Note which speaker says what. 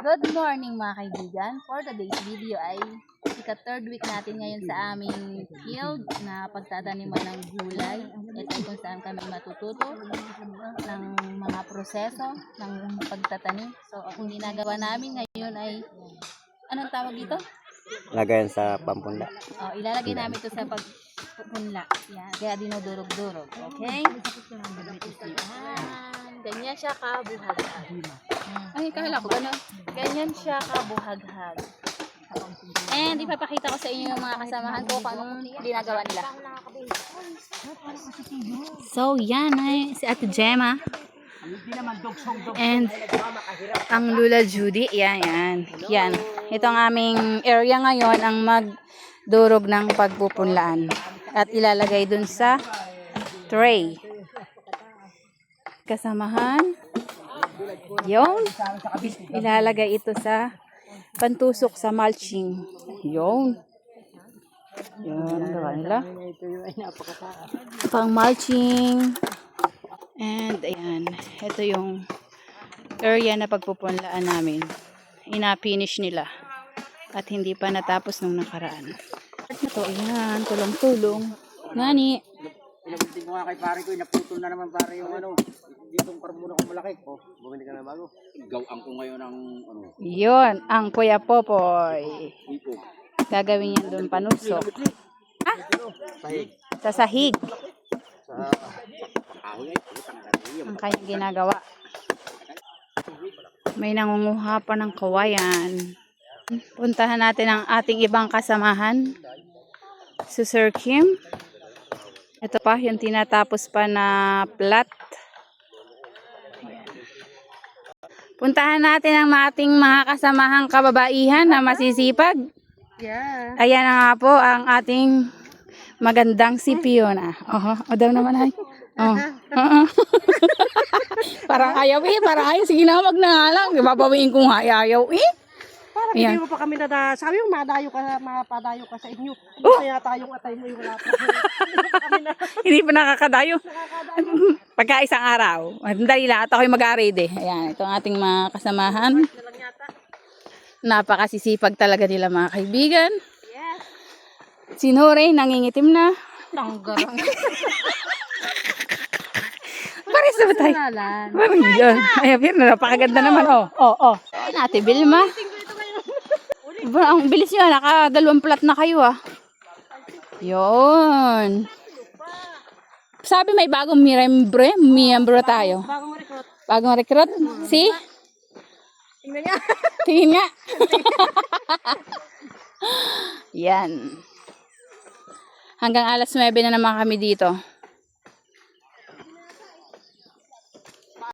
Speaker 1: Good morning mga kaibigan. For today's video ay ika-third week natin ngayon sa aming field na pagtataniman ng gulay. Ito ay kung saan kami matututo ng mga proseso ng pagtatanim. So ang ginagawa namin ngayon ay, anong tawag dito?
Speaker 2: Lagayan sa pampunda.
Speaker 1: Ilalagay namin ito sa pagpunla. Yan, kaya dinudurog-durog. Okay? Ganyan siya kabuhaghag. Ay, kala ko gano'n. Ganyan siya kabuhaghag. And ipapakita ko sa inyo yung mga kasamahan ko kung anong ginagawa nila. So, yan ay si Ate Gemma. And ang Lula Judy. Yan. Ito ang aming area ngayon ang magdurog ng pagpupunlaan. At ilalagay dun sa tray. Kasamahan. Yun. Ilalagay ito sa pantusok sa mulching. Yun. Yan. Gawa nila. Pang mulching. And ayan. Ito yung area na pagpupunlaan namin. Ina-finish nila. At hindi pa natapos nung nakaraan. Ito, ayan. Tulong-tulong. Nani.
Speaker 2: Pinagunting ko nga kay pare ko, naputol na naman pare yung ditong karbuno ko malaki. Bumili ka na bago. Gawang ko ngayon ang
Speaker 1: Yun, ang Kuya Popoy. Gagawin yan doon panusok.
Speaker 2: Sahig.
Speaker 1: Sa sahig.
Speaker 2: Sa kahoy ay
Speaker 1: Ang kanyang ginagawa. May nangunguha pa ng kawayan. Puntahan natin ang ating ibang kasamahan. Si Sir Kim. Ito pa, yung tinatapos pa na plat. Puntahan natin ang ating mga kasamahang kababaihan na masisipag.
Speaker 3: Yeah.
Speaker 1: Ayan na nga po ang ating magandang si Fiona. O daw naman ay. Parang ayaw parang ayaw. Sige na, wag na nga lang. Babawiin kong ayaw
Speaker 3: Parang hindi mo pa kami sabi mo, mapadayo ka sa inyo. Kaya tayong atay mo yung wala pa.
Speaker 1: Hindi pa nakakadayo. Pagka isang araw. Dali lang at ako'y mag-ready. Ayan, ito ang ating mga kasamahan. Napakasisipag talaga nila mga kaibigan.
Speaker 3: Yes.
Speaker 1: Si Nore, nangingitim na.
Speaker 3: Tanggarang.
Speaker 1: Pares na ba tayo? Parang yun. Ay, napakaganda naman. Ate Vilma. Ang bilis nyo, naka-2 plat na kayo Yun. Sabi may bagong miyembro tayo. Bagong recruit. Si?
Speaker 3: Tingnan niya.
Speaker 1: Tingin nga. Yan. Hanggang alas 9 na naman kami dito.